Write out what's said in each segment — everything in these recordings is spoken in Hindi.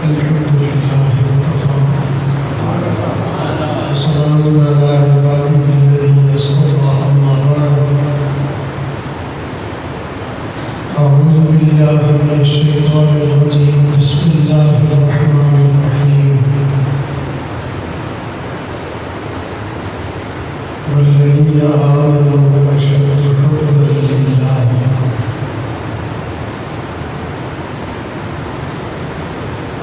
अल्हम्दुलिल्लाह वकफ़ा वस्सलामुन अला इबादिहिल्लज़ीना इस्तफ़ा अम्मा बअद अऊज़ु बिल्लाहि मिनश शैतानिर रजीम बिस्मिल्लाहिर रहमानिर रहीम वल्लज़ीना आमनू अशद्दु हुब्बन लिल्लाह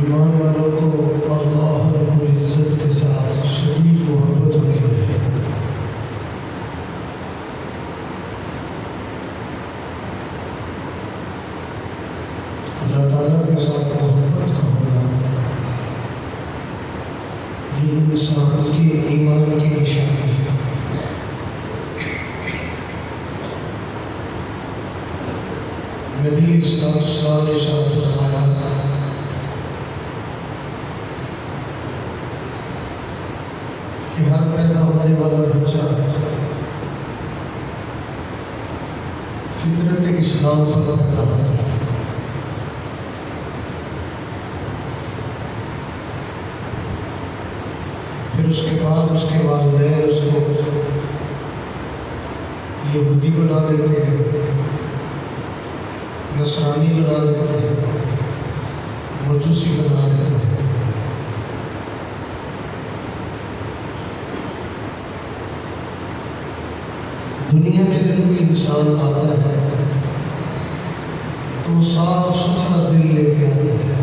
ईमान वालों को अल्लाह रब्बुल इज़्ज़त के साथ शदीद मोहब्बत होती है। अल्लाह ताला के साथ मोहब्बत का होना ये इंसान के ईमान की निशानी है। नबी सल्लल्लाहु अलैहि वसल्लम ने फरमाया कि हर पैदा होने वाला बच्चा फितरत इस्लाम पर पैदा होता है। फिर उसके बाद उसके वालिदैन उसको यहूदी बना देते हैं, नसरानी बना देते हैं, मजूसी बना देते हैं। दुनिया में जब कोई इंसान आता है तो साफ सुथरा दिल लेके आता है,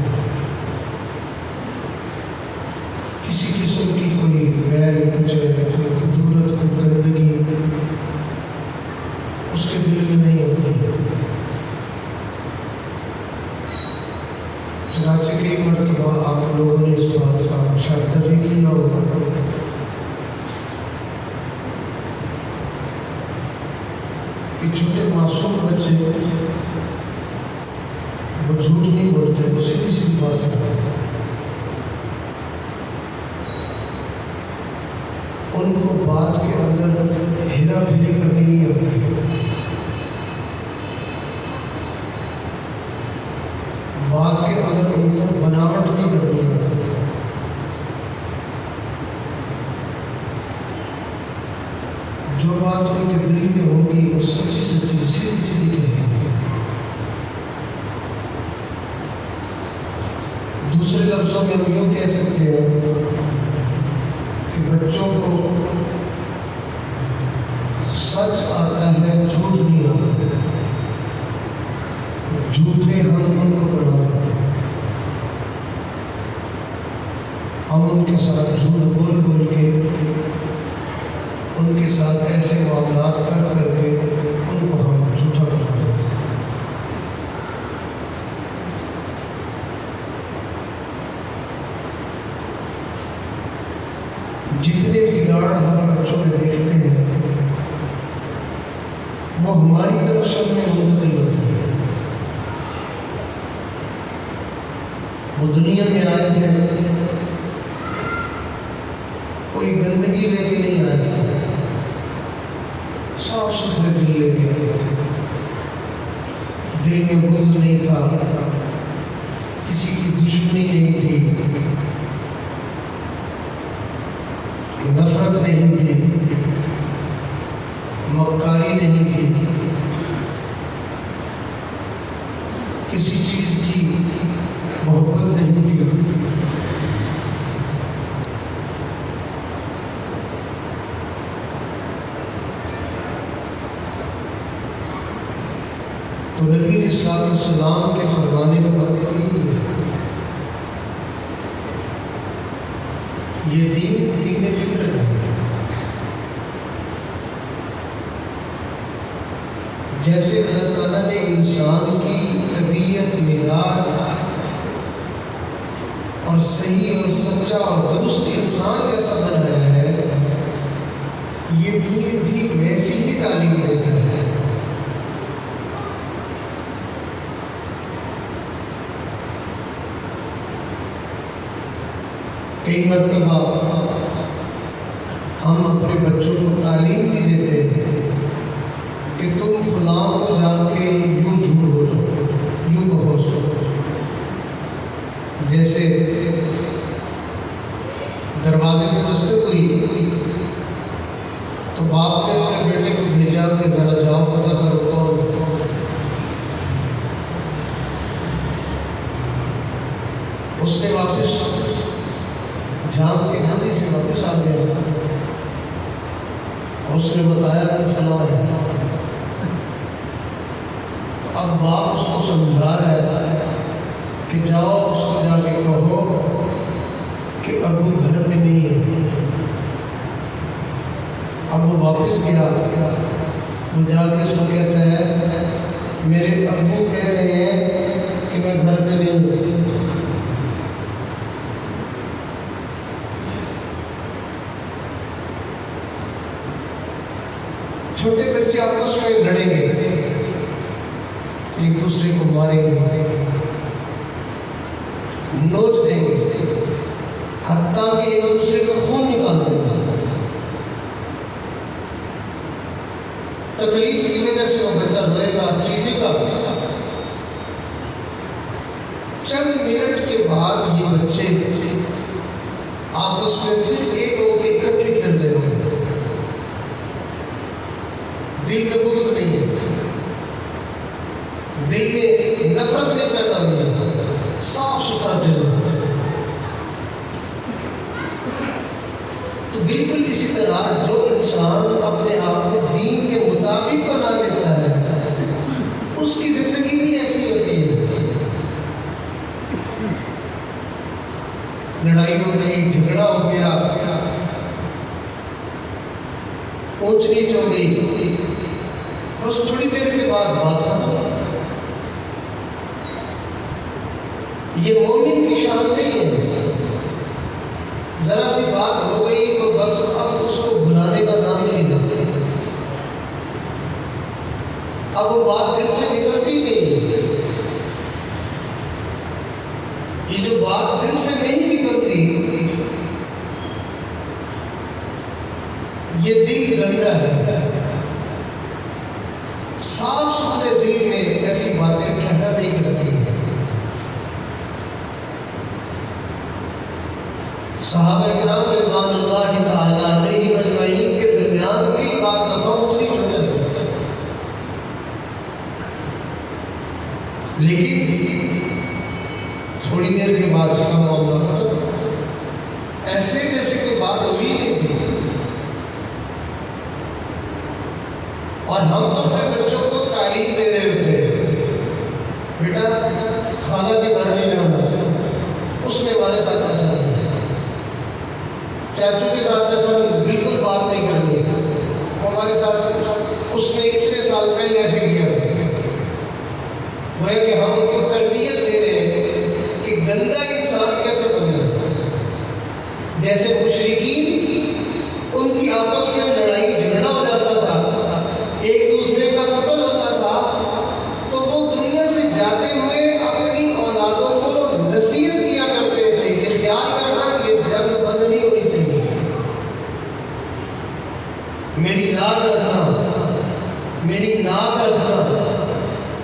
किसी किस्म की कोई बैर कुछ कोई खदूरत कोई गंदगी उसके दिल में नहीं होती। चुनाचे कई मरतबा आप लोगों ने इस बात का मुशाहिदा भी किया होगा कि छोटे मासूम बच्चे वो झूठ नहीं बोलते, वो सीधी सीधी बात करते हैं। उनको बात के अंदर हेरा फेरी करनी नहीं होती, बात के अंदर उनको बनावट नहीं करनी होती। जो बात उनके दिल में होगी वो सच्ची सच्ची सीधी सीधी कहेंगे। दूसरे लफ्ज़ों में हम यूँ कह सकते हैं कि बच्चों को सच आता है, झूठ नहीं आता है। झूठे हम उनको बना देते हैं, हम उनके साथ झूठ बोल बोल के उनके साथ ऐसे मामलात कर करके उनको हम झूठा बना देते हैं। जितने बिगाड़ हम बच्चों में देखते हैं वो हमारी तरफ से उनमें मुंतकिल होते हैं। वो दुनिया में आए थे, कोई गंदगी लेके नहीं आए थे, साफ सुथरे दिल लेके आए थे। दिल में बुग़्ज़ नहीं था, किसी की दुश्मनी नहीं थी, नफरत नहीं थी, मक्कारी नहीं थी, किसी चीज की मोहब्बत नहीं थी। तो नबी इस्लाम के फरमाने का मतलब यही है, ये दीन फिक्र है। जैसे अल्लाह ताला ने इंसान की तबीयत, मिजाज और सही और सच्चा और दुरुस्त इंसान जैसा बनाया है, ये दीन भी वैसी ही तालीम देता है। कई मरतबा हम अपने बच्चों को तालीम भी देते हैं कि तुम फलां को जाके यूँ झूठ बोलो, यूँ कहो। जैसे दरवाजे में दस्तक हुई तो बाप ने अपने बेटे को भेजा कि जरा जाओ पता करो कौन। उसने वापस झांक के जल्दी से वापस आ गया और उसने बताया कि फलां है। तो अब बाप उसको समझा रहा है कि जाओ उसको जाके कहो कि अबू घर पे नहीं है। अब वो वापस गया, वो जाके उसको कहता है मेरे अबू कह रहे हैं कि मैं घर पे नहीं हूँ। छोटे बच्चे आपस में लड़ेंगे, एक दूसरे को मारेंगे, नोच देंगे, हत्ता कि एक दूसरे का खून निकाल देंगे। तकलीफ की वजह से वो बच्चा रोएगा, चीखेगा। चंद मिनट के बाद ये बच्चे आपस में फिर एक होकर इकट्ठे खेल रहे होंगे। दिल में बुग़्ज़ नहीं है, दिल में नफरत नहीं पैदा हुई है, साफ सुथरा दिल। तो बिल्कुल इसी तरह जो इंसान अपने आप को दीन के मुताबिक बना लेता है, उसकी जिंदगी भी ऐसी होती है। लड़ाई हो गई, झगड़ा हो गया, ऊंच नीच हो गई, बस थोड़ी देर के बाद बात खत्म। ये मोमिन की शान नहीं है। जरा सी बात हो गई तो बस अब उसको भुलाने का नाम ही नहीं लेते। अब वो बात दिल से निकलती नहीं। ये जो बात दिल से नहीं निकलती, ये दिल गंदा है। साफ सुथरे दिल में ऐसी बातें ठहरा नहीं करती है। सहाबा किराम रिज़वानुल्लाहि तआला अलैहिम अजमईन के दरमियान भी बात दफा उतनी हो जाती थी, लेकिन थोड़ी देर के बाद ऐसे जैसे कोई बात हुई नहीं थी। और हम तो अपने बच्चों को तालीम दे रहे होते हैं, बेटा खाला के घर नहीं जाना, उसने हमारे साथ ऐसा नहीं है, चाचू के साथ ऐसा बिल्कुल बात नहीं करनी, हमारे साथ उसने इतने साल पहले ऐसे किया था। वो है कि हम उनको तरबियत दे रहे हैं कि गंदा इंसान कैसे बने। जैसे मुशरिकीन आपस में लड़ाई झगड़ा हो जाता था, एक दूसरे का कत्ल होता था, तो वो दुनिया से जाते हुए अपनी औलादों को नसीहत किया करते थे कि ख्याल करना ये जंग बंद नहीं होनी चाहिए, मेरी लाज रखना, मेरी नाक रखना,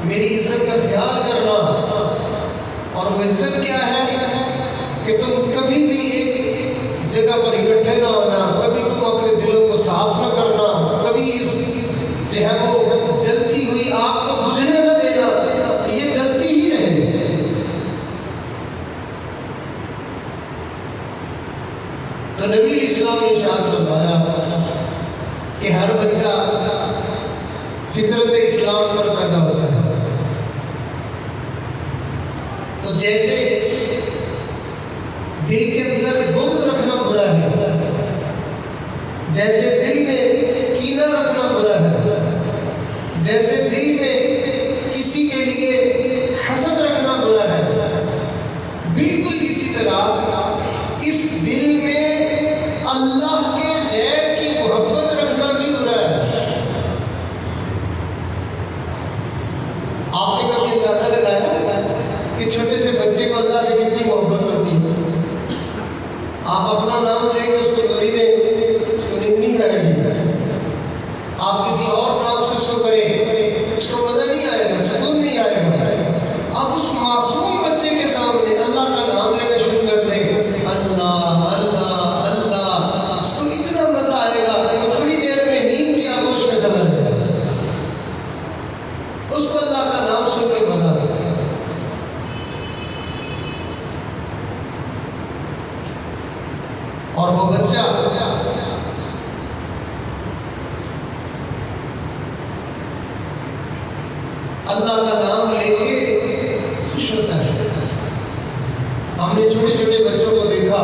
मेरी इज्जत का ख्याल करना। और वो इज्जत क्या है कि तुम कभी भी एक जगह पर इकट्ठे ना होना, कभी तुम अपने दिलों को साफ ना करना, कभी इस जो है वो जलती हुई आग को बुझने न देना, ये जलती ही रहे। तो नबी इस्लाम ने इरशाद फरमाया कि हर बच्चा फितरत इस्लाम पर पैदा होता है। तो जैसे दिल के अंदर बुग़्ज़ रखना बुरा है, जैसे दिल में कीना रखना बुरा है, जैसे दिल में किसी के लिए हसद रखना बुरा है, बिल्कुल इसी तरह इस दिल में अल्लाह के गैर की मोहब्बत रखना भी बुरा है। आपने कभी अंदाजा लगाया कि छोटे से बच्चे को अल्लाह से कितनी मोहब्बत होती है? आप अपना नाम लेंगे उसको गोली दें, उसको नींद नहीं आएगी। आप किसी और नाम से उसको करें, उसको मजा नहीं आएगा, सुकून नहीं आएगा। आप उस मासूम बच्चे के सामने अल्लाह का नाम लेना शुरू कर दें, अल्लाह अल्लाह अल्लाह, उसको इतना मजा आएगा कि वो थोड़ी देर में नींद भी आगोश में चला जाएगा। उसको अल्लाह का नाम सुन के मजा आता है। और वो बच्चा अल्लाह का नाम लेके खुश होता है। हमने छोटे छोटे बच्चों को देखा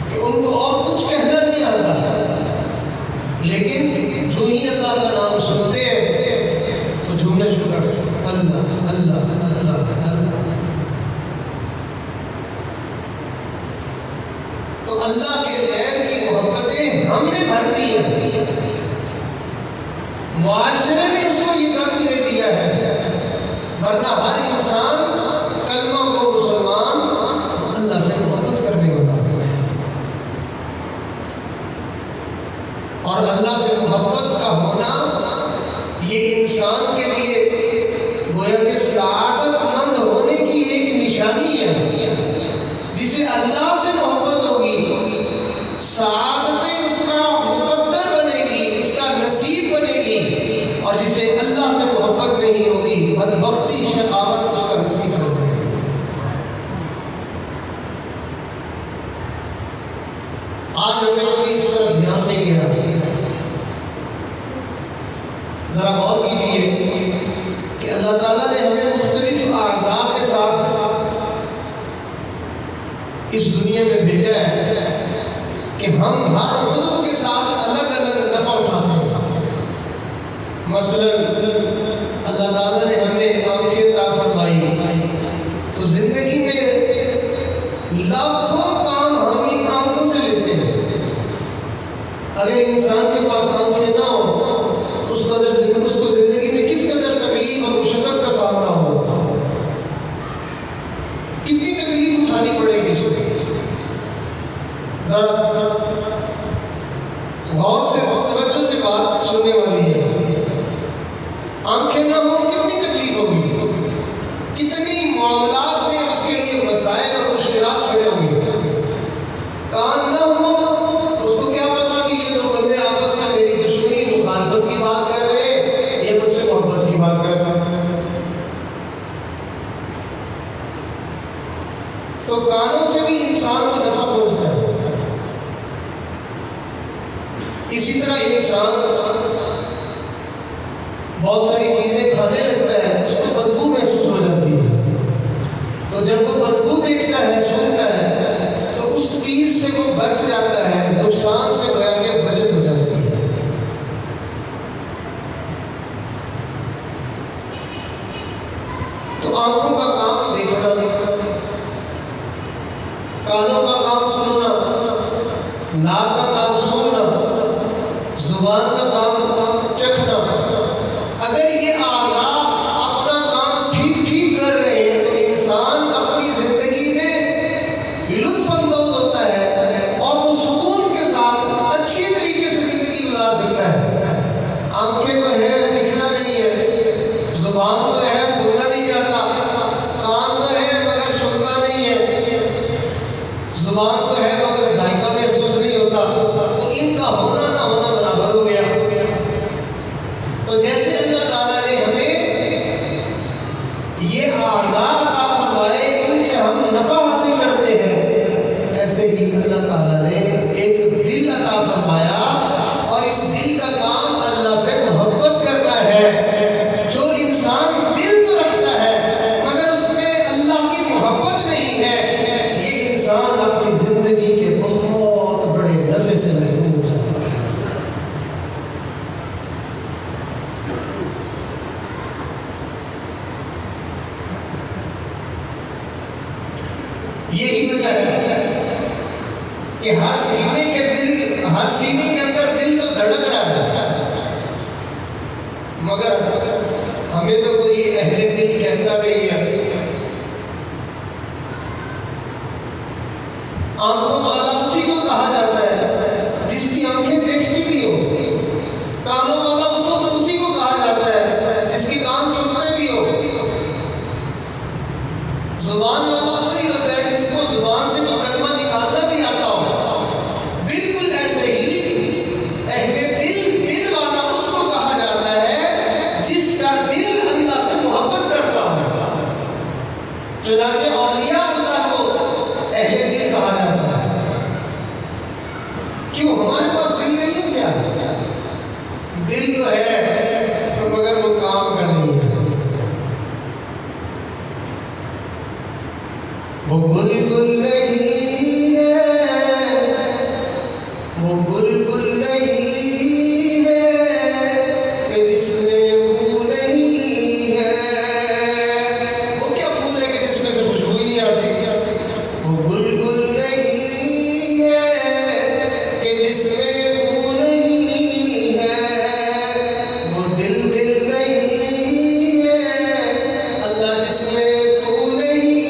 कि उनको और कुछ कहना नहीं आता, लेकिन जो ही अल्लाह का नाम सुनते हैं तो झूमने शुरू कर देते हैं, अल्लाह अल्लाह अल्लाह अल्लाह। तो अल्लाह के गैर की मोहब्बतें हमने भर दी हैं, मुआशरे ने उसको ये गंद दे दिया है। वरना हर इंसान कलमा को मुसलमान अल्लाह से मोहब्बत करने वाला है, और अल्लाह से मोहब्बत का होना ये इंसान के लिए गोया के सआदतमंद होने की एक निशानी है। जिसे अल्लाह से मोहब्बत होगी, सआदतें उसका मुकद्दर बनेगी, इसका नसीब बनेगी, और जिसे अल्लाह से मोहब्बत नहीं होगी, बदबख्ती शकावत उसका नसीब हो जाएगी। आज हमें कभी इस तरफ ध्यान नहीं गया। जरा गौर कीजिए कि अल्लाह ताला ने हमें मुख्तलिफ आज़ाब के साथ इस दुनिया में भेजा है कि हम हर उज़्व के साथ अलग अलग नफ़ा उठाते हैं। मसलन अल्लाह ताला ने हमें आँखें अता फरमाई, तो जिंदगी में लाखों काम हम ही आँखों से लेते हैं। अगर इंसान के पास आँखें ना हो तो उसको जिंदगी में किस कदर तकलीफ और मुशक्कत का सामना हो, कितनी तकलीफ उठानी पड़ेगी उसको। जरा गौर से तवज्जो से बात सुनने वाली है। आंखें ना हो कितनी तकलीफ होगी, कितनी मामलात में उसके लिए मसाइल और मुश्किलात खड़े होंगे। कान ना हो, उसको क्या पता कि ये दो बंदे आपस में मेरी दुश्मनी मुखालफत की बात कर रहे हैं, ये मुझसे मोहब्बत की बात कर रहे हैं। तो कानों से भी इंसान को नफा पहुंचता है। इसी तरह इंसान बहुत सारी चीजें खाने लगता है, उसको बदबू महसूस हो जाती है। तो जब वो बदबू देखता है, सुनता है, तो उस चीज से वो बच जाता है, नुकसान से गोया के बचत हो जाती है। तो आंखों का काम देखना, कानों का काम सुनना, नाक का काम सुनना, आंखें तो है, दिखना नहीं है, जुबान तो है, बोलना नहीं जाता, कान तो है मगर सुनना नहीं है, जुबान तो है मगर जायका महसूस नहीं होता, तो इनका होना ना होना बराबर हो गया। तो जैसे अल्लाह ताला ने हमें ये आज़ा अता फरमाए, इनसे हम नफा हासिल करते हैं, ऐसे ही अल्लाह ताला ने एक दिल अता फरमाया और इस दिल का काम अल्लाह से मोहब्बत करना है। जो इंसान दिल तो रखता है मगर उसमें अल्लाह की मोहब्बत नहीं है, ये इंसान अपनी जिंदगी के बहुत बड़े नफे से महरूम हो जाता है। यही वजह है कि हर सीने के अंदर दिल तो धड़क रहा है, मगर हमें तो कोई अहले दिल कहता नहीं है। आंखों वाला उसी को कहा जाता है जिसकी आंखें देखती भी हो, कानों वाला उसी को कहा जाता है जिसके कान सुनते भी हो, जुबान वाला वही होता है जिसको जुबान से कलमा निकालना भी आता हो। बिल्कुल ऐसे ही अहले दिल वाला उसको कहा जाता है जिसका दिल अल्लाह से मोहब्बत करता हो। चुनांचे औलिया अल्लाह को अहले दिल कहा जाता है। क्यों? हमारे पास दिल नहीं है क्या? दिल तो है मगर वो काम का नहीं है। वो गुल नहीं है, वो गुल नहीं है कि जिसमें फूल नहीं है। वो क्या फूल है कि जिसमें से खुशबू ही नहीं आती? वो गुल नहीं है कि जिसमें फूल नहीं है। वो दिल नहीं है अल्लाह जिसमें तू नहीं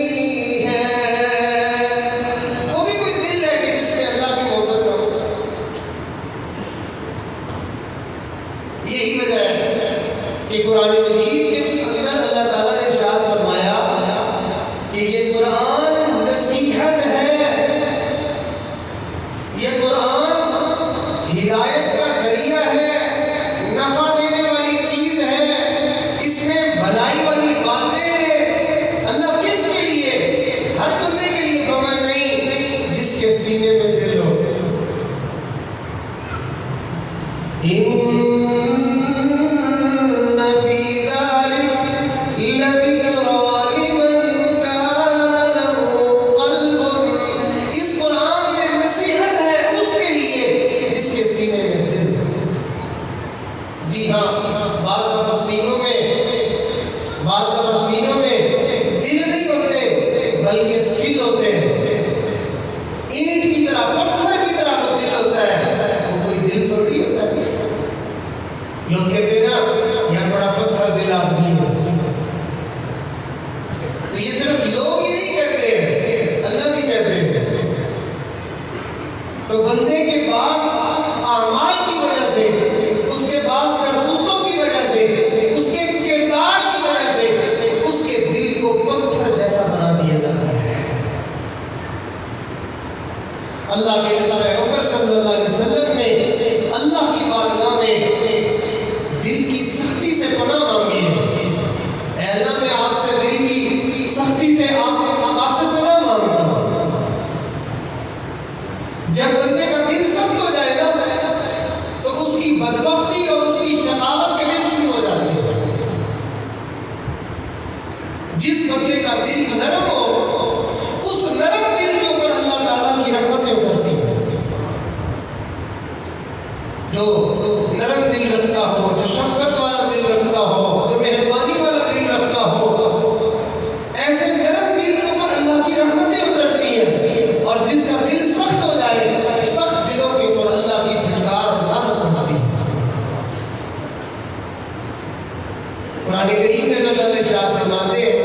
है। वो भी कोई दिल है कि जिसमें अल्लाह की मोहब्बत हो। यही वजह है कि कुरान मजीद के अंदर अल्लाह ताला ने इरशाद फरमाया कि ये कुरान नसीहत है, ये कुरान हिदायत का जरिया है, नफा देने वाली चीज है, इसमें भलाई वाली बातें हैं। अल्लाह किसके लिए? हर बंदे के लिए फरमाया नहीं, जिसके सीने में दिल हो। इस कुरान में नसीहत है उसके लिए जिसके सीने में दिल हो। जी हाँ, बाज़ दफ़ा सीनों में दिल नहीं होते बल्कि सिल होते हैं। ईंट की तरह, पत्थर की तरह वो दिल होता है, वो कोई दिल थोड़ी होता है। लोग कहते हैं ना यार बड़ा पत्थर दिल आदमी है, तो ये सिर्फ लोग ही नहीं कहते हैं, अल्लाह भी कहते हैं। तो बंदे के पास आमाल की वजह से, उसके पास करतूतों की वजह से, उसके किरदार की वजह से उसके दिल को पत्थर जैसा बना दिया जाता है। अल्लाह के पैगंबर सल्लल्लाहु अलैहि वसल्लम ने अल्लाह की बारगाह में दिल की सख्ती से पनाह मांगी है। अल्लाह मैं आपसे दिल की सख्ती से आपसे पनाह मांगता हूं। जब बंदे का दिल सख्त हो जाएगा तो उसकी बदबख्ती और उसकी शकावत के दिन शुरू हो जाती है। जिस बंदे का दिल नरम हो, उस नरम दिल के ऊपर अल्लाह ताला की रहमतें उतरती हैं। जो नरम दिल रखता हो, जो शफकत वाला दिल रखता हो, जो मेहरबानी वाला दिल रखता हो, ऐसे नरम दिल के ऊपर अल्लाह की रहमतें उतरती हैं। और जिसका दिल सख्त हो जाए, सख्त दिलों के ऊपर अल्लाह की फटकार और लानत पड़ती है। कुरान करीम में अल्लाह ने इरशाद फरमाते हैं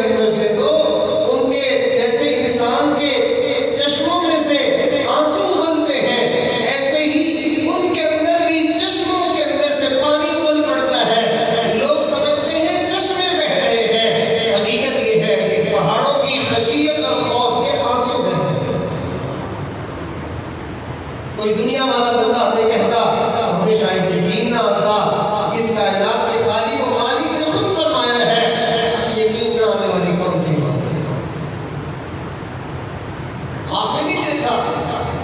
अंदर से तो उनके जैसे इंसान के चश्मों में से आंसू उबलते हैं, ऐसे ही उनके अंदर भी चश्मों के अंदर से पानी उबल पड़ता है। लोग समझते हैं चश्मे बह रहे हैं, हकीकत ये है कि पहाड़ों की खशियत और खौफ के आंसू बह रहे हैं। कोई दुनिया वाला बंदा हमें कहता, हमें शायद यकीन ना आता, इस कायनात के खालिक और मालिक ने खुद फरमाया है, यकीन ना आने वाली कौन सी बात है। आपने नहीं देखा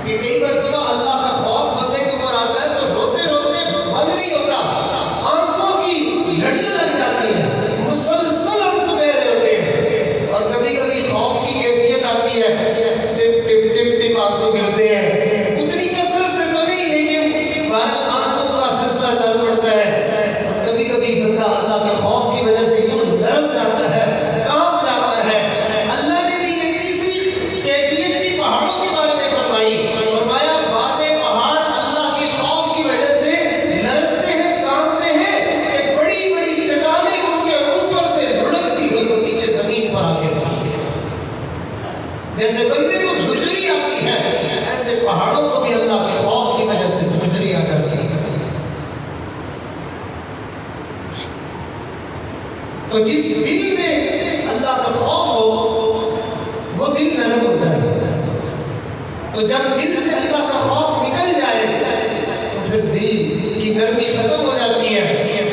कि कई मरतबा अल्लाह का खौफ बंदे के ऊपर आता है तो रोते रोते बंद नहीं होता, आंसुओं की झड़ियां लग जाती हैं, मुसलसल आंसू बह रहे होते हैं। और कभी कभी खौफ की कैफियत आती है, टिप टिप टिप टिप आंसू गिरते हैं, उतनी कसरत से तो नहीं, लेकिन आंसू का सिलसिला चल पड़ता है। कभी कभी बंदा अल्लाह के खौफ की वजह से यूं लरज़ जाता है, कांप जाता है। अल्लाह ने भी एक तीसरी कैफियत भी पहाड़ों के बारे में फरमाई, फरमाया बाज़े पहाड़ अल्लाह के खौफ की वजह से लरज़ते हैं, कांपते हैं कि बड़ी बड़ी चट्टानें उनके ऊपर से लुढ़कती हुई वो नीचे जमीन पर आके गिरती हैं। जैसे बंदे को झुरझुरी आती है, ऐसे पहाड़ों को भी अल्लाह के खौफ की वजह से झुरझुरी आ जाती है। तो जिस दिल में अल्लाह का खौफ हो वो दिल नरम होता है। तो जब दिल से अल्लाह का खौफ निकल जाए तो फिर दिल की नरमी खत्म हो जाती है,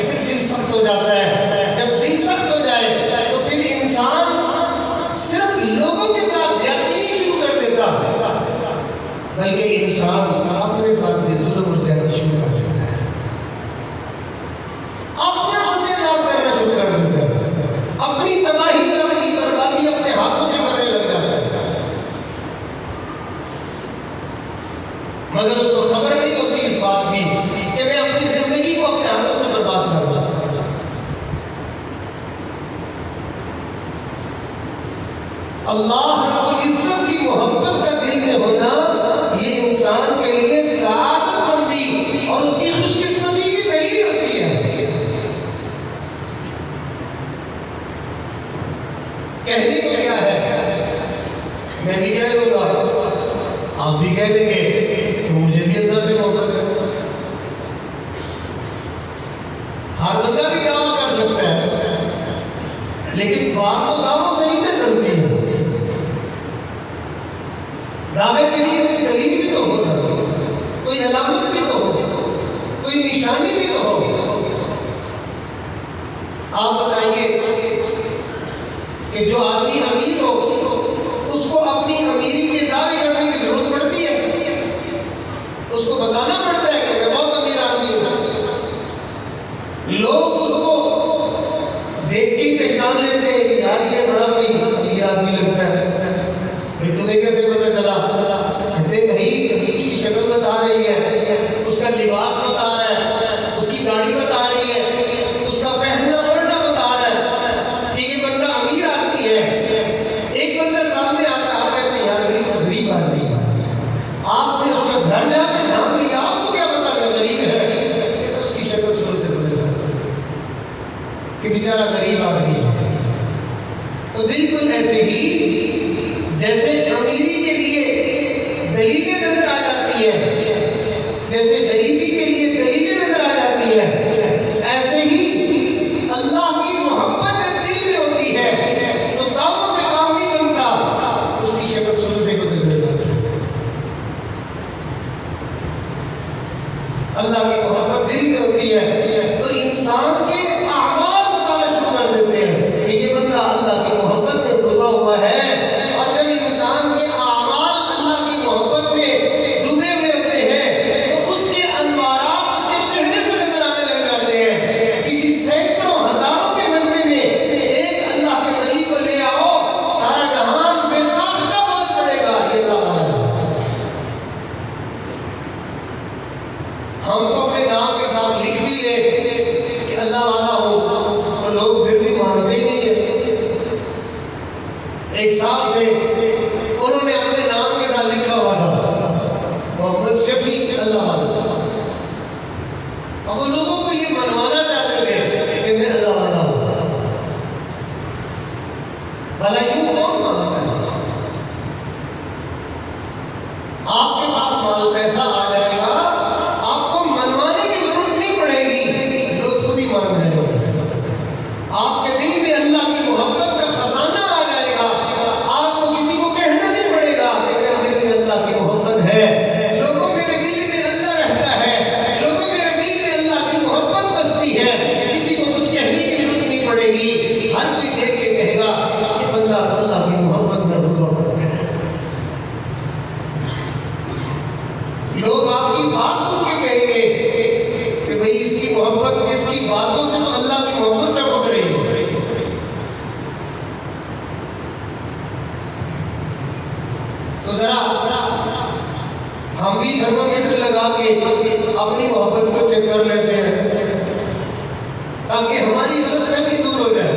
फिर दिल सख्त हो जाता है। जब दिल सख्त हो जाए तो फिर इंसान सिर्फ लोगों के साथ ज्यादती नहीं शुरू कर देता, बल्कि इंसान अपने साथ भी जुल्म और ज्यादती शुरू कर देता है, अपना सत्यानाश करना शुरू कर देता है, अपनी तबाही की बर्बादी अपने हाथों से करने लग जाता है। मगर उसको खबर नहीं होती इस बात की कि मैं अपनी जिंदगी को अपने हाथों से बर्बाद कर रहा हूं। अल्लाह रब्बुल इज्जत की मोहब्बत का दिल में होना ये इंसान के लिए सादतमंदी और उसकी खुशकिस्मती की दलील होती है। कहने को क्या है, मैं भी कह दूंगा, आप भी कह देंगे, तो मुझे भी अल्लाह से मोहब्बत है। हर बंदा भी दावा कर सकता है, लेकिन बात तो दावों से नहीं ना चलती है। दावे के लिए कोई दलील भी तो हो, कोई अलामत भी तो हो, कोई निशानी भी तो हो। आप बताएंगे कि जो आदमी अमीर हो उसको अपनी अमीरी के दावे करने की जरूरत पड़ती है, उसको बताना पड़ता है कि मैं बहुत अमीर आदमी हूं। लोग उसको देख के पहचान लेते हैं कि यार ये बड़ा कोई अमीर आदमी लगता है। भाई तुम्हें कैसे पता चला? कहते भाई उसकी शक्ल बता रही है, उसका लिबास बता रहा है, उसकी गाड़ी बता रही है, उसका पहनना ओढ़ना बता रहा है कि ये बंदा अमीर आदमी है। एक बंदा सामने आता है, आप कहते हैं यार गरीब आदमी है, आपने उसका घर जाकर झांक लिया, आपको क्या पता कि गरीब है? तो उसकी शक्ल शुरू से बदल जाती है कि बेचारा गरीब आदमी है। तो बिल्कुल ऐसे ही जैसे अमीरी के लिए दलीलें नजर आ जाती है, जैसे गरीबी के लिए दलीलें नजर आ जाती है, ऐसे ही अल्लाह की मोहब्बत जब दिल में होती है तो दावों से काम नहीं बनता, उसकी शक्ल शुरू से बदल जाती है। अल्लाह की मोहब्बत दिल में होती है तो इंसान के अमाल बताना शुरू कर देते हैं कि ये बंदा अल्लाह की मोहब्बत में डूबा हुआ है। और जब इंसान के अमाल अल्लाह की मोहब्बत में डूबे हुए होते हैं तो उसके अनवारात उसके चेहरे से नजर आने लग जाते हैं। किसी सैकड़ों हजारों के मजमे में एक अल्लाह के वली को ले आओ, सारा जहान बेसाख्ता बोल पड़ेगा ये अल्लाह वाला। हम तो अपने नाम के साथ लिख भी ले कि अल्लाह वाला हो, तो लोग फिर भी मानते ही नहीं है। एक साहब थे, उन्होंने अपने नाम के साथ लिखा हुआ था मोहम्मद शफी अल्लाह वाला। अब वो लोगों को ये मनवाना चाहते थे कि मैं अल्लाह वाला हूं। भला यूं कौन मांगता है? आपके पास माल पैसा आ जाएगा, आपको मनवाने की जरूरत नहीं पड़ेगी, लोग खुद ही मांग रहे होंगे। आपके दिल में अल्लाह की मोहब्बत का खजाना आ जाएगा, आपको किसी को कहना नहीं पड़ेगा कि मेरे दिल में अल्लाह की मोहब्बत है, लोगों मेरे दिल में अल्लाह रहता है, लोगों मेरे दिल में अल्लाह की मोहब्बत बसती है, किसी को कुछ कहने की जरूरत नहीं पड़ेगी। हर कोई देख के कहेगा कि बंदा अल्लाह की मोहब्बत में डूबा पड़ा है। लोग आपकी बात सुन के कहेंगे कि भाई इसकी मोहब्बत, इसकी बातों से तो अल्लाह की मोहब्बत टपक रही है। तो जरा हम भी थर्मामीटर लगा के अपनी मोहब्बत को चेक कर लेते हैं ताकि हमारी गलतफहमी दूर हो जाए।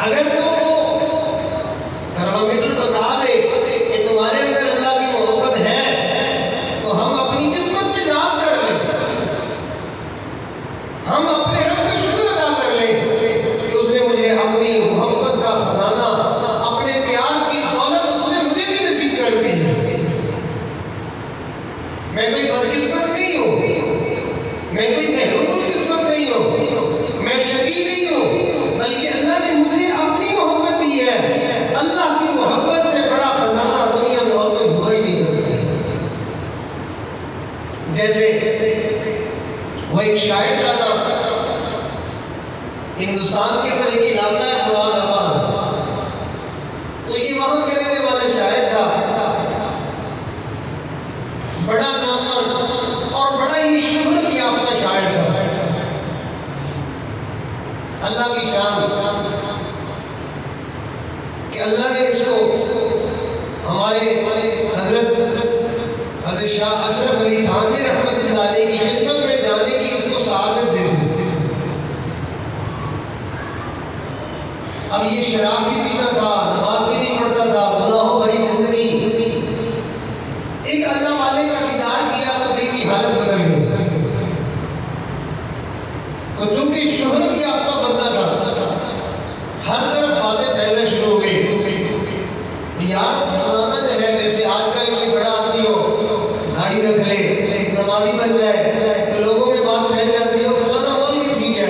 अगर तो थर्मामीटर बता दे कि तुम्हारे अंदर अल्लाह की मोहब्बत है, तो हम अपनी किस्मत की जांच कर लें, हम अपने रब का शुक्र अदा कर लें कि उसने मुझे अपनी मोहब्बत का खजाना, अपने प्यार की दौलत उसने मुझे भी नसीब कर दी। मैं कोई बदकिस्मत नहीं हूँ, मैं कोई महरूम किस्मत नहीं हूँ, मैं शकी नहीं हूँ, बल्कि अल्लाह ने मुझे अपनी मोहब्बत दी है। अल्लाह की मोहब्बत से बड़ा खजाना दुनिया में और कोई हुआ ही नहीं करता है। जैसे वो एक शायर का नाम, हिंदुस्तान के अंदर एक इलाका है मुरादाबाद, तो ये वहां के रहने वाला शायर था, बड़ा नामवर और बड़ा ही शोहरत याफ्ता शायर था। अल्लाह की शान कि अल्लाह ने इसको हमारे हजरत शाह अशरफ अली थानवी रहमतुल्लाह अलैह की खिदमत में जाने की इसको सआदत दे दी। अब ये शराब भी पीता था, नमाज भी नहीं पढ़ता था, गुनाहों भरी जिंदगी। एक अल्लाह वाले का दीदार किया तो दिल की हालत बदल गई। तो चूंकि शोहरत याफ्ता बंदा था, हर तरफ बातें फैलना शुरू हो गई। यार फलाना जो है, जैसे आजकल कोई बड़ा आदमी हो, दाढ़ी रख ले, नमाजी बन जाए, तो लोगों में बात फैल जाती है, फलाना मौलवी ठीक है,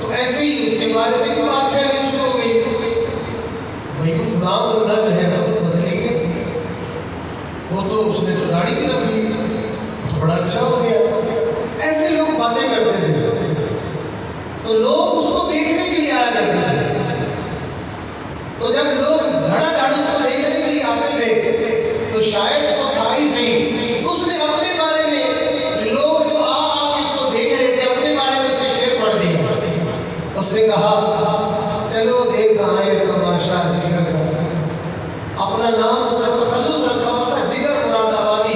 तो ऐसे ही उसके बारे में भी बात फैलनी शुरू हो गई। भाई फलाना बंदा जो है वो तो बदलेंगे, वो तो उसने तो दाढ़ी भी रख ली, तो बड़ा अच्छा हो गया। ऐसे लोग बातें करते थे, तो लोग उसको देखने के लिए आया करते थे। तो जब लोग धड़ाधड़ उसको देखने के लिए आते थे, तो शायद वो था ही सही, उसने अपने बारे में, लोग जो आके उसको देख रहे थे, अपने बारे में उसने शेर पढ़ दिया। उसने कहा चलो देख आए तमाशा जिगर का। अपना नाम उसने तखल्लुस रखा हुआ था, जिगर मुरादाबादी।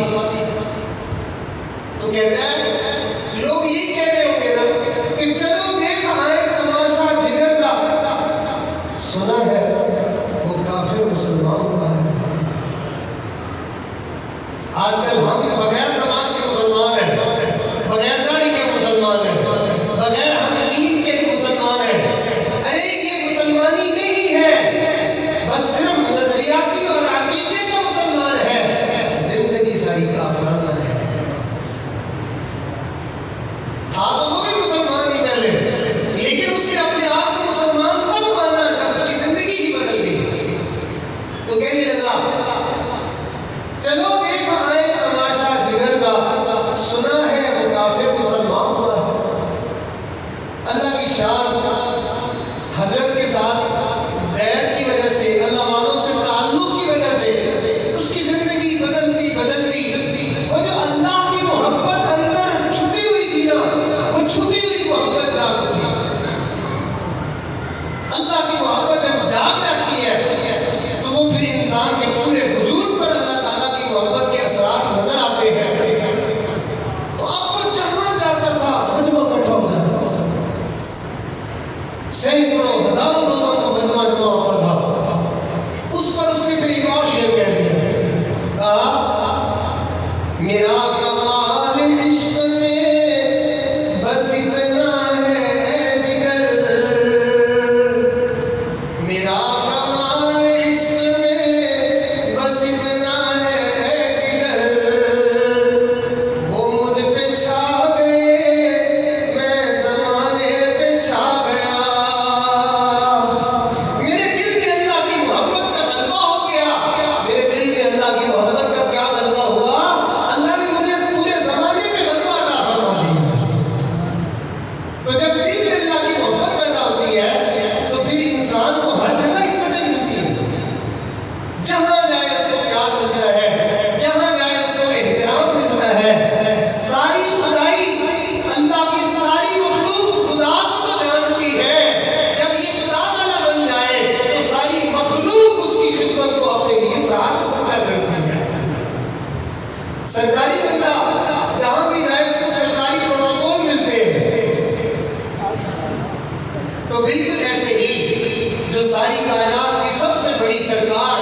तो कहता है लोग यही कह रहे होंगे ना कि चलो देख आए तमाशा जिगर का, सुना है वो काफिर मुसलमान हुआ है। आजकल हम बगैर नमाज के मुसलमान हैं, बगैर दाढ़ी के मुसलमान हैं, बगैर हम दीन के मुसलमान हैं। अरे ये मुसलमानी नहीं है, बस सिर्फ नजरियाती और अकीदे का मुसलमान है, जिंदगी सारी काफिराना है। था तो वो भी मुसलमान ही पहले, लेकिन उसने अपने आप को मुसलमान तब माना जब उसकी जिंदगी ही बदल गई। तो कहने लगा चलो देख आए तमाशा जिगर का, सुना है वो काफिर मुसलमान हुआ है। अल्लाह की शान हजरत के साथ बैत की वजह से, अल्लाह वालों से ताल्लुक की वजह से उसकी जिंदगी बदलती बदलती, वो जो अल्लाह की मोहब्बत अंदर छुपी हुई थी ना, वो छुपी हुई मोहब्बत जाग उठी। अल्लाह की मोहब्बत जब जाग जाती है तो वो फिर इंसान के पूरे वजूद पर अल्लाह ताला की मोहब्बत के असरात नजर आते हैं। तो आपको जहां जाता था मजमा इकट्ठा हो जाता था, सैकड़ों हजारों लोगों का मजमा जमा होता था। उस पर उसने फिर एक और शेर कह दिया, कहा मेरा कमाल इश्क में बस इतना है जिगर, तो बिल्कुल ऐसे ही जो सारी कायनात की सबसे बड़ी सरकार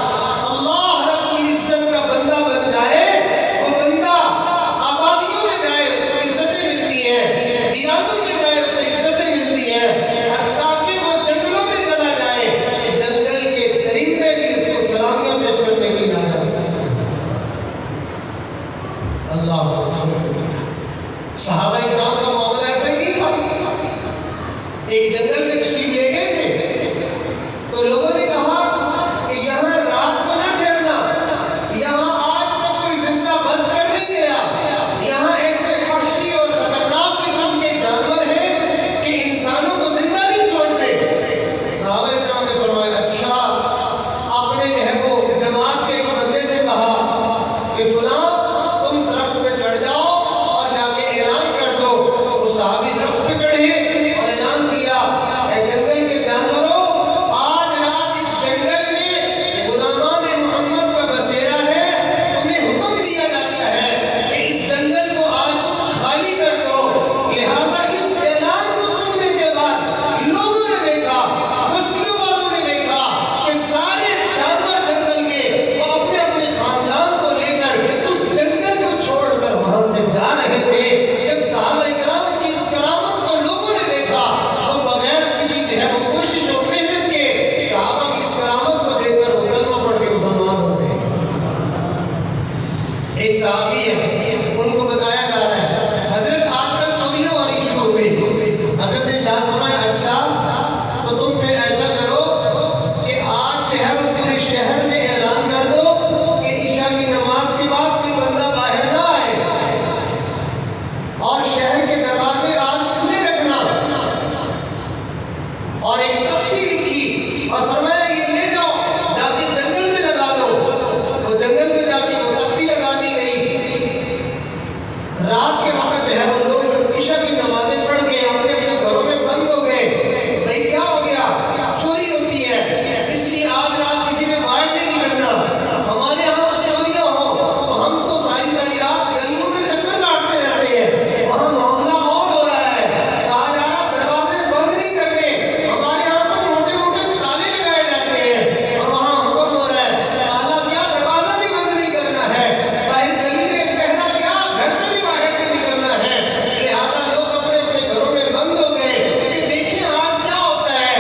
अल्लाह रब्बुल इज्जत का बंदा बन जाए, वो बंदा आबादियों में जाए उसको इज्जतें मिलती हैं, वीरानों में जाए उसको इज्जतें मिलती हैं, हत्ता कि वो जंगलों में चला जाए, जंगल के परिंदे भी उसको सलामियां पेश करने के लिए आ जाते हैं। अल्लाह सहाबा इकराम का मामला ऐसा ही नहीं था। एक जंगल में तशरीफ ले गए थे तो लोगों ने कहा कि यहाँ रात को ना ठहरना, यहाँ आज तक कोई जिंदा बच कर नहीं गया, यहाँ ऐसे वहशी और खतरनाक किस्म के जानवर हैं कि इंसानों को जिंदा नहीं छोड़ते। सहाबा इकराम ने फरमाया अच्छा। आपने जो है वो जमात के एक बंदे से कहा कि फलां तुम दरख्त पे चढ़ जाओ और जाके ऐलान कर दो। वो साहबी दरख्त पे चढ़े और ऐलान किया, ऐ जंगल के जानवरों, आज रात इस जंगल में गुलामान मोहम्मद का बसेरा है, तुम्हें हुक्म दिया जाता है कि इस जंगल को आज तुम खाली कर दो। लिहाजा इस ऐलान को सुनने के बाद लोगों ने देखा, बस्तियों वालों ने देखा कि सारे जानवर जंगल के वो अपने अपने खानदान को लेकर उस जंगल को छोड़कर वहां से जा रहे थे। जब सहाबा इकराम की इस करामत को लोगों ने देखा, वो बगैर किसी जो है वो कोशिश और मेहनत के सहाबा की इस करामत को देखकर वो कलमा पढ़ के मुसलमान हो गए। एक सहाबी है, उनको बताया जा रहा है हजरत आजकल चोरियां होनी शुरू हो गई। हजरत ने इरशाद फरमाया अच्छा तो तुम फिर ऐसा करो कि आज जो है वो पूरे शहर में ऐलान कर दो कि ईशा की नमाज के बाद कोई बंदा बाहर ना आए और शहर के दरवाजे आज खुले रखना। और एक तख्ती लिखी और फरमाया ये ले जाओ जाके जंगल में लगा दो। वो जंगल में जाके वो तख्ती लगा दी गई। रात के वक्त जो है वो लोग ईशा की नमाजें पढ़ के अपने अपने घरों में बंद हो गए। भाई क्या हो गया, चोरी होती है इसलिए आज रात किसी ने बाहर नहीं निकलना। हमारे यहाँ तो चोरियां हो तो हम तो सारी सारी रात गलियों में चक्कर काटते रहते हैं, वहाँ मामला और हो रहा है, कहा जा रहा दरवाजे बंद नहीं करने, हमारे यहाँ तो मोटे मोटे ताले लगाए जाते हैं और वहाँ हुक्म हो रहा है ताला क्या दरवाजा भी बंद नहीं करना है, बाहर गली में पहरा क्या घर से भी बाहर नहीं निकलना है। लिहाजा लोग अपने अपने घरों में बंद हो गए कि देखिए आज क्या होता है।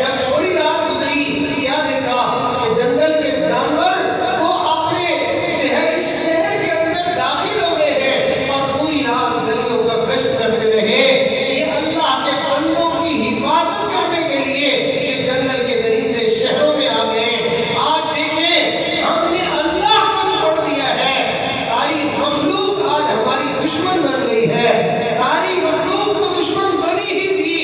जब थोड़ी रात गुजरी क्या देखा कि जंगल के जानवर वो अपने जो है इस शहर के अंदर दाखिल हो गए हैं और पूरी रात गलियों का गश्त करते रहे। ये अल्लाह के बंदों की हिफाजत करने के लिए ये जंगल के दरिंदे शहरों में आ गए। आज देखें हमने अल्लाह को छोड़ दिया है, सारी मखलूक आज हमारी दुश्मन बन गई है। सारी मखलूक तो दुश्मन बनी ही थी,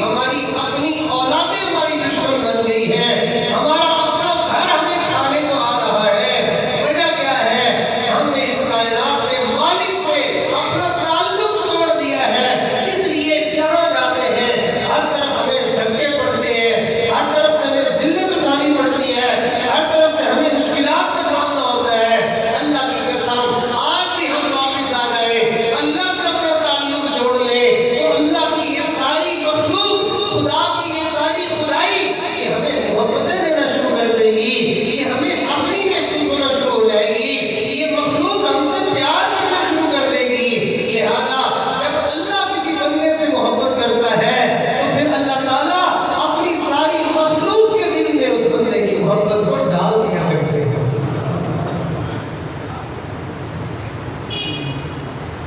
हमारी अपनी औलादें हमारी दुश्मन बन गई है, हमारा अपना घर हमें खाने को आ रहा है। वजह क्या है, हमने इस कायनात में मालिक से अपना ताल्लुक तोड़ दिया है। इसलिए जहाँ जाते हैं हर तरफ हमें धक्के पड़ते हैं, हर तरफ से हमें जिल्लत उठानी पड़ती है, हर तरफ से हमें मुश्किलात का सामना होता है। अल्लाह की कसम आज भी हम वापिस आ गए, अल्लाह से अपना ताल्लुक जोड़ ले तो अल्लाह की ये सारी मखलूक, खुदा की ये सारी खुदाई ये हमें मोहब्बतें देना शुरू कर देगी, ये हमें अपनी महसूस होना शुरू हो जाएगी, ये मखलूक हमसे प्यार करना शुरू कर देगी। लिहाजा जब अल्लाह किसी बंदे से मोहब्बत करता है तो फिर अल्लाह ताला अपनी सारी मखलूक के दिल में उस बंदे की मोहब्बत को डाल दिया करते हैं।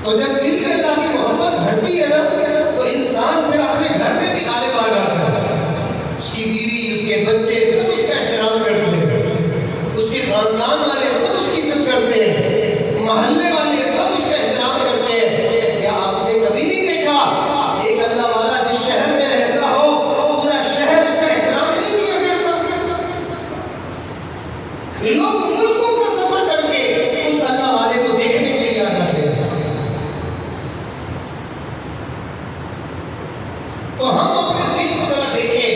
तो जब दिल में अल्लाह की मोहब्बत भरती है ना तो इंसान फिर अपने घर में भी आले बाल आता है, उसकी बीवी उसके बच्चे सब उसका एहतराम करते हैं, उसके खानदान वाले सब उसकी इज्जत करते हैं, मोहल्ले वाले सब उसका एहतराम करते हैं। क्या आपने कभी नहीं देखा एक अल्लाह वाला जिस शहर में रहता हो पूरा शहर उसका एहतराम नहीं किया करता? लोग मुल्कों का सफर करके उस अल्लाह वाले को देखने के लिए आ जाते हैं। तो हम अपने दिल को जरा देखें,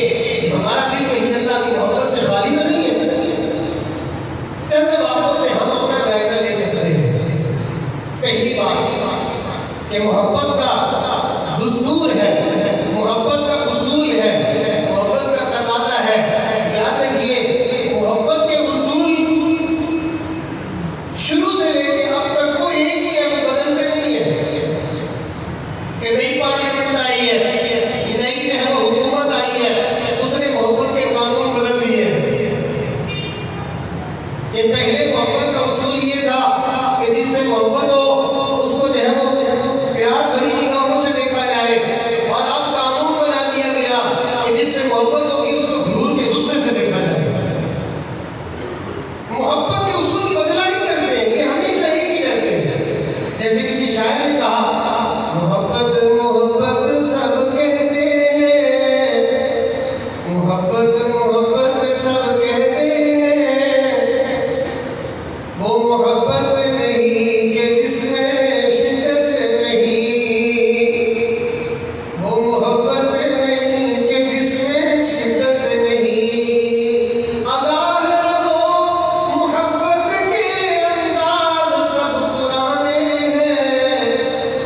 हमारा दिल कहीं अल्लाह की मोहब्बत से खाली तो नहीं है। चंद बातों से हम अपना जायजा ले सकते हैं। मोहब्बत मोहब्बत सब कहते हैं, वो मोहब्बत नहीं कि जिसमें शिद्दत नहीं, वो मोहब्बत नहीं कि जिसमें शिद्दत नहीं। आगाह रहो मोहब्बत के अंदाज सब पुराने हैं,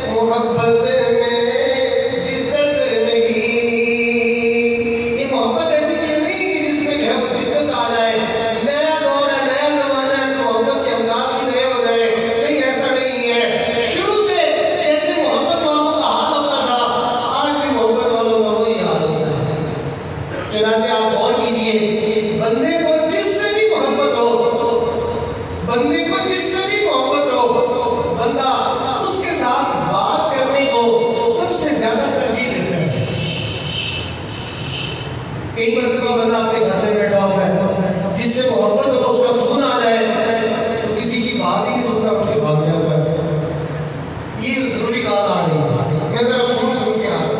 मोहब्बत कई मरतबा बंदा अपने घर में बैठा हुआ है, जिससे मोहब्बत हो उसका फोन आ जाए तो किसी की बात ही नहीं सुनता, उठ के भाग जाता है। ये जरूरी बात आ रही है, मैं जरा फोन सुन के आ रहा।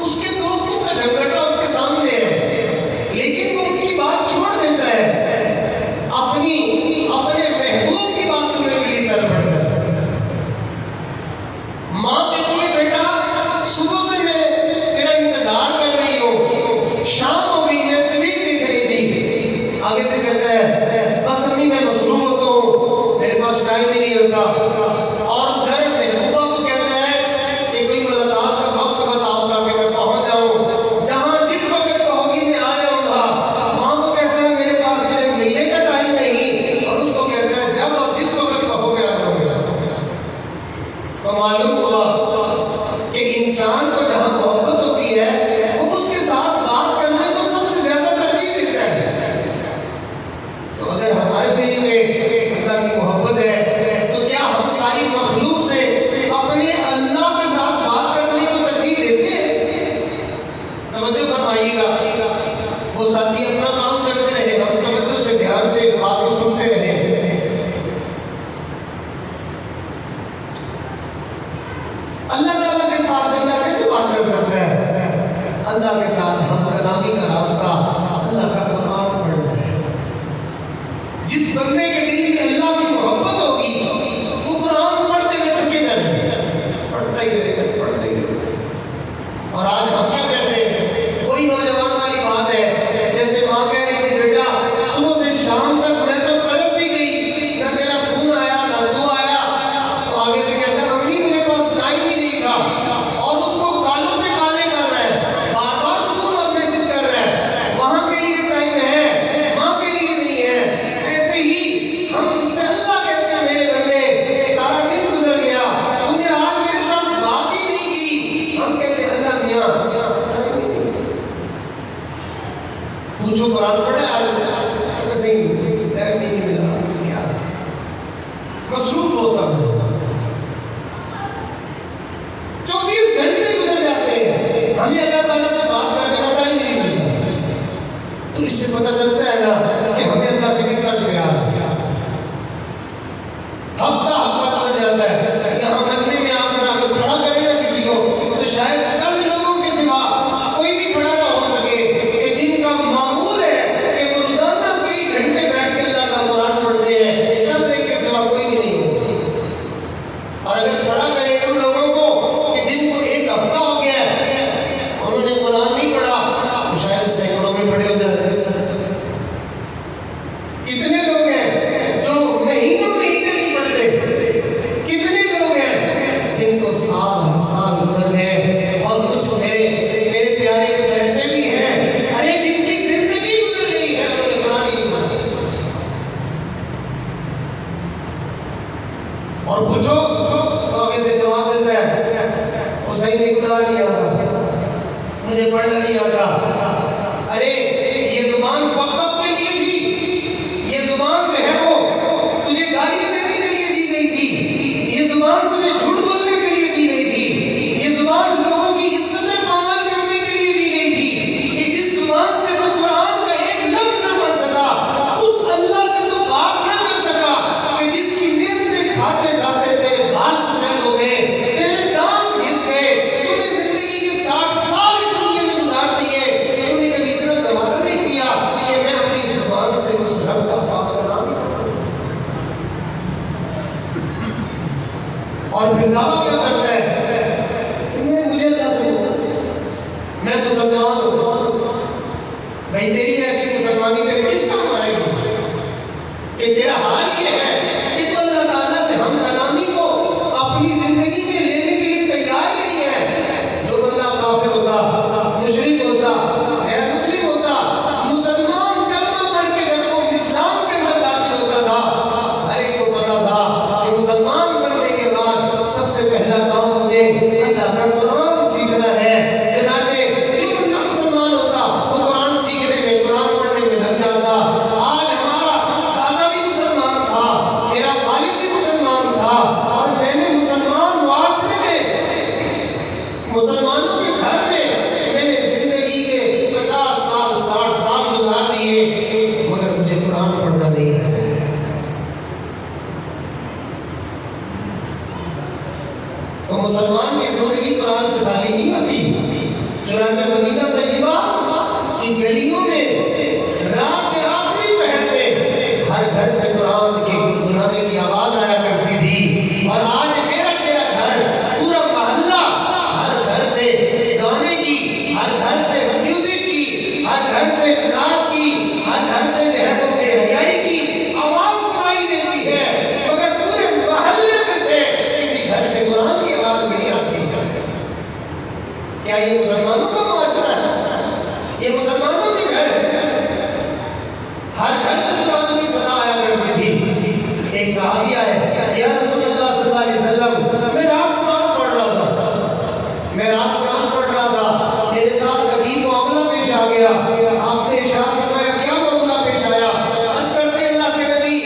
उसके दोस्तों का झगड़ा उसके सामने है, लेकिन वो उनकी बात छोड़ देता है, अपने महबूब की बात सुनने के लिए चल पड़ता है। माँ कहती है बेटा सुबह से मैं तेरा इंतजार कर रही हूँ, शाम हो गई मैं तुझे देख रही थी। आगे से कहता है बस अम्मी मैं मसरूफ होता हूँ, मेरे पास टाइम ही नहीं होता। और घर महबूबा को कहता है कि कोई मुलाकात का वक्त बताओ ताकि मैं पहुँच जाऊँ, जहाँ जिस वक्त कहोगी मैं आ जाऊँगा। माँ को कहता है मेरे पास मेरे मिलने का टाइम नहीं, और उसको कहता है जब आप जिस वक्त कहोगे आ जाऊँगा। तो मालूम हुआ कि इंसान को जहाँ मोहब्बत होती है वो उसके साथ बात करने को सबसे ज्यादा तरजीह देता है। तो अगर हमारे दिल में अल्लाह की मोहब्बत है तो क्या हम सारी मखलूक से अपने अल्लाह के साथ बात करने को तरजीह देते हैं? तवज्जो फरमाइएगा, वो साथी अपना काम करते रहे, हम तवज्जो से ध्यान से बात को सुनते रहे। अल्लाह ताला के साथ बंदा कैसे बात कर सकता है? अल्लाह के साथ हम कलामी का रास्ता अल्लाह का कुरान पढ़ना है। जिस बंदे के दिल में अल्लाह की मोहब्बत होगी वो कुरान पढ़ते हुए थकेगा नहीं, पढ़ता ही रहेगा। और आज हम क्या कहते हैं, कोई नौजवान वाली बात है, जैसे माँ कह रही थी बेटा सुबह से शाम तक मैं तो तरस ही गई, ना तेरा फोन आया ना तू आया। तो आगे से कहता है अम्मी मेरे पास टाइम ही नहीं था। और उसको कालों पे काले कर रहा है, बार बार फोन और मैसेज कर रहा है, वहां के लिए टाइम है माँ के लिए नहीं है। ऐसे ही हमसे अल्लाह कहते हैं मेरे बंदे सारा दिन गुजर गया, तूने आज मेरे साथ बात ही नहीं की। हम कहते हैं अल्लाह मियां पूछो कुरान पढ़े आज तो सही नहीं मिला, मसरूफ होता हूँ। 24 घंटे गुजर जाते हैं, हमें अल्लाह ताला से बात करने का टाइम नहीं मिलता। तो इससे पता चलता है ना कि हमें अल्लाह से कितना प्यार है। हफ्ता गुजर जाता है, यहाँ मजमे में आप जरा अगर खड़ा करें ना किसी को तो शायद चंद लोगों के सिवा कोई भी खड़ा ना हो सके कि जिनका मामूल है कि वो रोजाना कई घंटे बैठ के अल्लाह का कुरान पढ़ते हैं, चंद एक के सिवा कोई भी नहीं हो। और अगर खड़ा करें उन लोगों को कि जिनको एक हफ्ता हो गया उन्होंने कुरान नहीं पढ़ा, तो शायद सैकड़ों में पढ़े हो जाते हैं। भाई तेरी ऐसी मुसलमानी तेरे किस काम आएगी कि तेरा हाल ये है कि तो अल्लाह ताला से हम कलामी को अपनी जिंदगी में लेने के लिए तैयार ही नहीं है। जो बंदा काफिर होता, मुशरिक होता, गैर मुस्लिम होता, मुसलमान कलमा पढ़ के जब वो इस्लाम के अंदर दाखिल होता था, हर एक को पता था कि मुसलमान बनने के बाद सबसे पहला काम मुझे अल्लाह का कुरान सीखना है। चनाचे जो बंदा मुसलमान होता वो कुरान सीखने में, कुरान पढ़ने में लग जाता। आज हमारा दादा भी मुसलमान था, मेरा वालिद भी मुसलमान था, और मैंने मुसलमान मुआशरे में, मुसलमानों के घर में मैंने जिंदगी के 50 साल 60 साल गुजार दिए, मगर मुझे कुरान पढ़ना नहीं है। तो मुसलमान की जिंदगी कुरान से खाली नहीं होती। चुनांचे मदीना तैयबा की गलियों में रात के आखिरी पहर में हर घर से कुरान के गुनगुनाने की आवाज आया करती थी। और आज मेरा तेरा घर, पूरा मोहल्ला, हर घर से गाने की, हर घर से म्यूजिक की, हर घर से नाच की, हर घर से जो है वो बेहयाई की आवाज सुनाई देती है, मगर पूरे मोहल्ले में से किसी घर से कुरान की आवाज नहीं आती। क्या ये मुसलमानों का मुआशरा है? ये मुसलमानों के घर है। हर घर से कुरान की सदा आया करती थी। एक सहाबिया है, या रसूलुल्लाह सल्लल्लाहु अलैहि वसल्लम, मैं रात कुरान पढ़ रहा था, मैं रात कुरान पढ़ रहा था, मेरे साथ अजीब मामला पेश आ गया। आपने इरशाद फरमाया, क्या मामला पेश आया? अर्ज़ करते अल्लाह के नबी,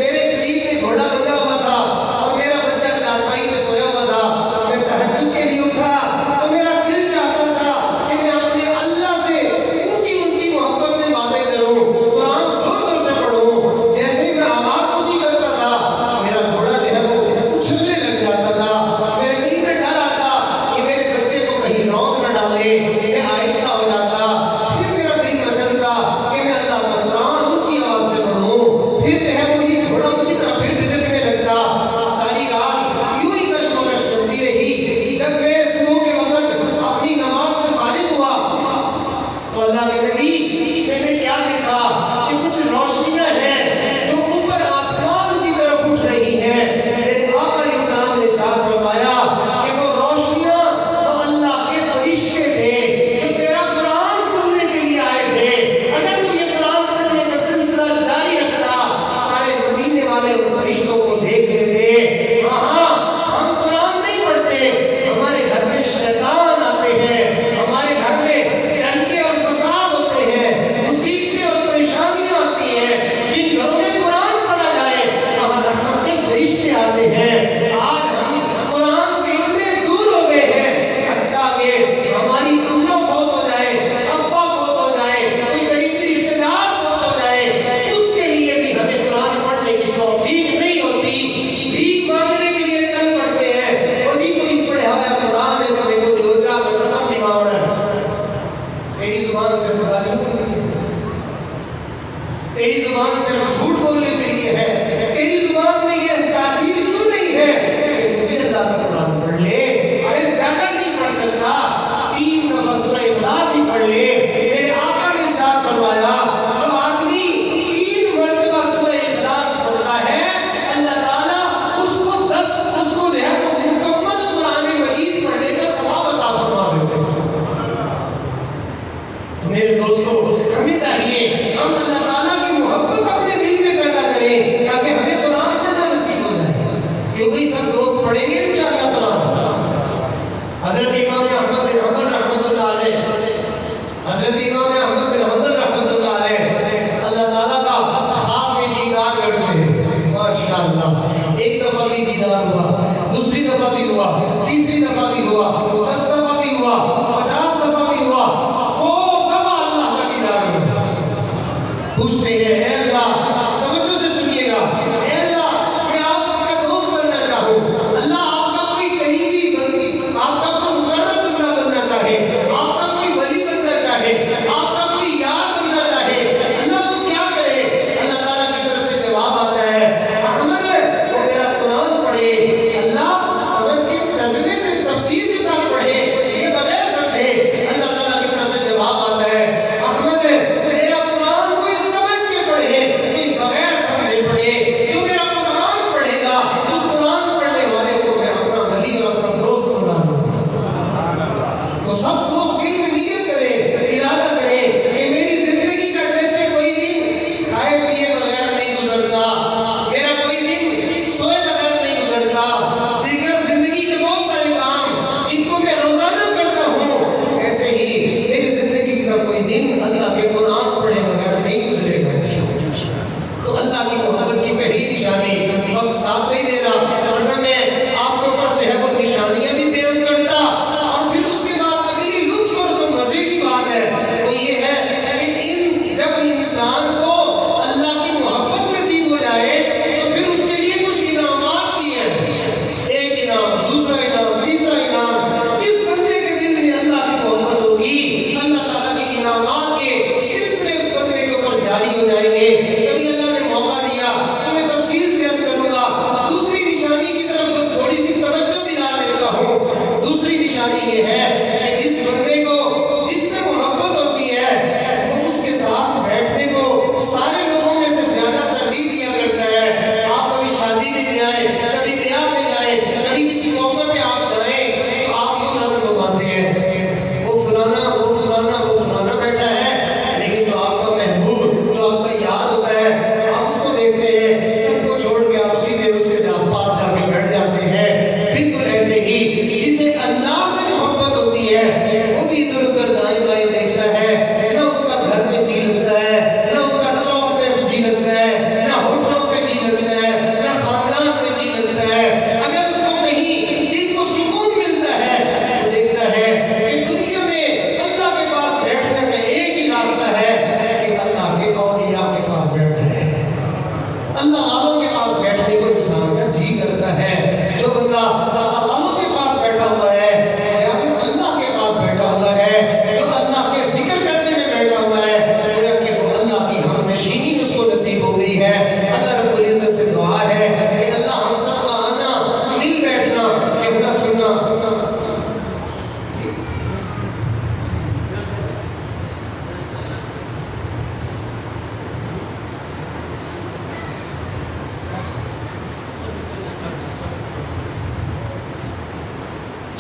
मेरे करीब में घोड़ा बंधा हुआ था और मेरा बच्चा चारपाई पे सोया हुआ था। मैं तहज्जुद के लिए उठा तो मेरा दिल चाहता था कि मैं अपने अल्लाह से ऊंची ऊंची मोहब्बत में बातें करूं, कुरान जोर जोर से पढ़ूं। जैसे मैं आवाज ऊंची करता था, मेरा घोड़ा जो है वो उछलने लग जाता था। मेरे दिल में डर आता कि मेरे बच्चे को कहीं रौंद न डाले। मैं आहिस्ता हो जाता, फिर मेरा दिल मचलता कि मैं अल्लाह का कुरान ऊंची आवाज से पढ़ूं। फिर जो है वो ये घोड़ा उसी तरह फिर बिगड़ने लगता। सारी रात यूं ही कशमकश चलती रही। जब मैं सुबह के वक्त अपनी नमाज से फारिग हुआ तो अल्लाह के नबी, मैंने क्या देखा कि कुछ रोशनियां हैं जो ऊपर आसमान की तरफ उठ रही हैं। मेरे आका इस्लाम ने साथ फरमाया कि वो रोशनियां तो अल्लाह के फरिश्ते थे जो तेरा कुरान सुनने के लिए आए थे। अगर तू ये कुरान पढ़ने का सिलसिला जारी रखता, सारे मदीने वाले उन फरिश्तों को देख लेते। हाँ, हम कुरान नहीं पढ़ते, हमारे घर में शैतान आते हैं, हमारे घर में डंके और फसाद होते हैं, मुसीबतें और परेशानियां आती हैं। जिन घरों में कुरान पढ़ा जाए वहां रहमत के फरिश्ते आते हैं। आज हम कुरान से इतने दूर हो गए हैं, हत्ता कि हमारी अम्मा फौत हो जाए, अब्बा फौत हो जाए, कोई करीबी रिश्तेदार फौत हो जाए, उसके लिए भी हमें कुरान पढ़ने की तौफीक नहीं होती। भीख मांगने के लिए चल पड़ते हैं, और जी कोई पढ़ा हुआ कुरान है तो मेरे को रोजा में खत्म नहीं मांगना है। तेरी जुबान सिर्फ गालियों के लिए है, तेरी जुबान सिर्फ झूठ बोलने के लिए है, तेरी जुबान में ये तासीर क्यों नहीं है कि तू भी अल्लाह का कुरान पढ़ ले। अरे ज्यादा नहीं पढ़ सकता, 3 दफा सूरह इखलास ही पढ़ ले। मेरे आका ने इरशाद फरमाया, जो आदमी 3 मरतबा सूरह इखलास पढ़ता है, अल्लाह ताला उसको 10 उसको जो है वो मुकम्मल कुरान मजीद पढ़ने का सवाब अता फरमा देते हैं। मेरे दोस्तों, हमें चाहिए हम अल्लाह ताला की मोहब्बत अपने दिल में पैदा करें ताकि हमें कुरान पढ़ना नसीब हो जाए, क्योंकि सब दोस्त पढ़ेंगे इंशाअल्लाह कुरान। हजरत इमाम अहमद बिन हंबल रहमतुल्लाह अलैह, हजरत इमाम अहमद बिन हंबल रहमतुल्लाह अलैह अल्लाह ताला का ख्वाब में दीदार करते हैं। माशाअल्लाह, एक दफा भी दीदार हुआ, दूसरी दफा भी हुआ, तीसरी दफा भी हुआ, 10 दफा भी हुआ, 50 दफा भी हुआ, 100 दफा अल्लाह का दीदार हुआ। पूछते हैं, हे अल्लाह, तवज्जो से सुनिएगा, हे अल्लाह, मैं आपका दोस्त बनना चाहूं। अल्लाह, आपका कोई कहीं भी आपका कोई मुकर्रब बंदा बनना चाहे, आपका कोई वली बनना चाहे, आपका कोई यार बनना चाहे, अल्लाह तो क्या करे? अल्लाह ताला की तरफ से जवाब आता है, अहमद वो मेरा कुरान पढ़े। अल्लाह समझ के तर्जुमे से तफसीर के साथ पढ़े, ये बगैर समझे। अल्लाह ताला की तरफ से जवाब आता है, अहमद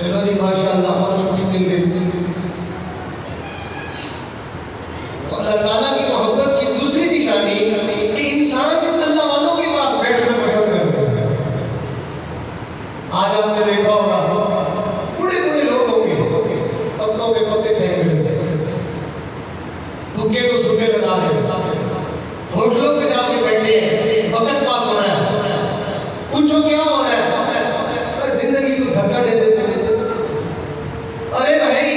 चलो जी माशाअल्लाह छुट्टी मिल गई। तो अल्लाह ताला की मोहब्बत की दूसरी निशानी कि इंसान अल्लाह वालों के पास बैठना पसंद करता है। आज आपने देखा होगा बूढ़े बूढ़े लोग होंगे, पत्तों पे पत्ते फेंक रहे, भुक्के को सूखे लगा रहे, होटलों पे जाके बैठे हैं, वक्त पास हो रहा है, पूछो क्या हो रहा है, जिंदगी को धक्का दे देते। अरे भाई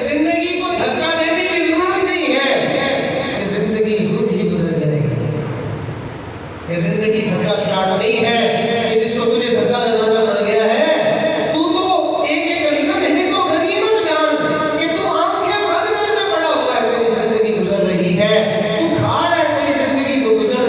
जिंदगी को धक्का देने की जरूरत नहीं है, जिंदगी खुद ही गुजर जाएगी। ये जिंदगी धक्का स्टार्ट नहीं है कि जिसको तुझे धक्का लगाना पड़ गया है। तू तो एक एक लम्हे को गनीमत जान कि तू आंखें बंद करके पड़ा हुआ है, तेरी जिंदगी गुजर रही है, तू खा रहा है, तेरी जिंदगी तो गुजर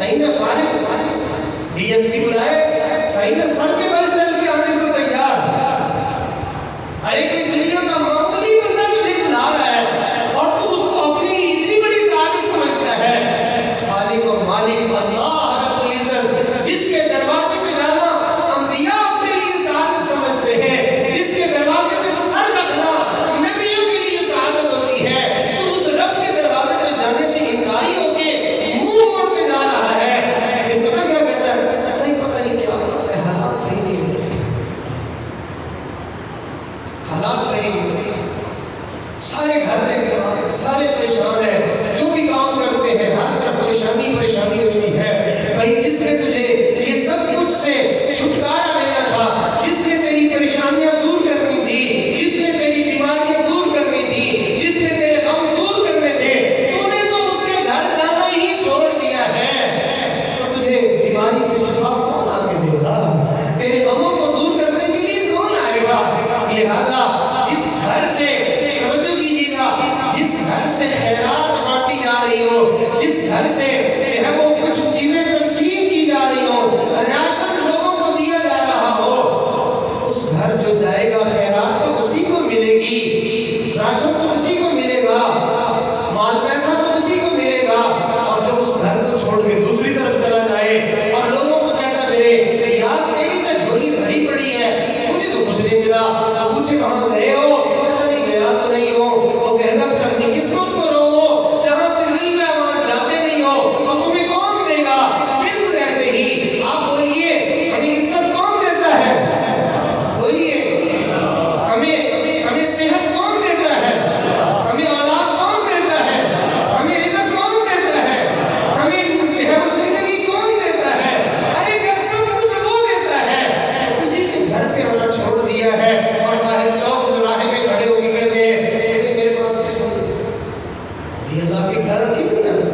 साईं ने फारिग डीएसपी बुलाए, साईं ने सर के बल चल के आने को तैयार। अरे कोई दुनिया का मामूली बंदा तुझे बुला रहा है और तू उसको अपनी इतनी बड़ी साजिश समझता है। खालिक और मालिक अल्लाह रब्बुल इज्जत, जिसके दरवाजे पे जाना अंबिया अपने लिए साजिश समझते हैं, जिसके दरवाजे पे सर रखना नबियों के लिए साजिश होती है, तो उस रब के दरवाजे पे जाने से इनकारी होके मुंह मोड़ के जा रहा है। फिर पता क्या कहता है, सही पता नहीं क्या बात है, हालात सही नहीं हो रहे, हालात सही नहीं हो रहे, सारे घर में सारे परेशान है, जो भी काम करते हैं हर तरफ परेशानी परेशानी होती है। भाई जिसने तुझे ये सब कुछ से छुटकारा देना था, जिसने तेरी परेशानियां दूर करनी थी, जिसने तेरी बीमारियां दूर करनी थी, जिसने तेरे गम दूर करने थे, तूने तो उसके घर जाना ही छोड़ दिया है। तो तुझे बीमारी से शिफा कौन आके देगा? तेरे गमों को दूर करने के लिए कौन आएगा? लिहाजा जिस घर से, तवज्जो कीजिएगा, जिस घर से खैरात बांटी जा रही हो, जिस घर से है वो कुछ चीजें तकसीम की जा रही हो, राशन लोगों को दिया जा रहा हो, उस घर जो जाएगा खैरात तो उसी को मिलेगी, राशन तो उसी को मिलेगा, माल पैसा तो उसी को मिलेगा। और जो उस घर को छोड़ के दूसरी तरफ चला जाए और लोगों को कहता मेरे यार तेरी तो झोली भरी पड़ी है, मुझे तो कुछ नहीं मिला, पूछे कहाँ गए हो, पता नहीं गया तो नहीं हो, वो कहेगा फिर अपनी किस्मत को रोवो, जहाँ से मिल रहा है वहाँ जाते नहीं हो, तो तुम्हें कौन देगा? बिल्कुल ऐसे ही आप बोलिए, हमें इज्जत कौन देता है? बोलिए, हमें सेहत कौन देता है? हमें औलाद कौन देता है? हमें रिज़्क़ कौन देता है? हमें जिंदगी कौन देता है? अरे जब सब कुछ वो देता है, उसी के घर पे हमने छोड़ दिया है और बाहर चौक चौराहे में खड़े होकर कहते हैं मेरे पास कुछ नहीं, अल्लाह के घर क्यों नहीं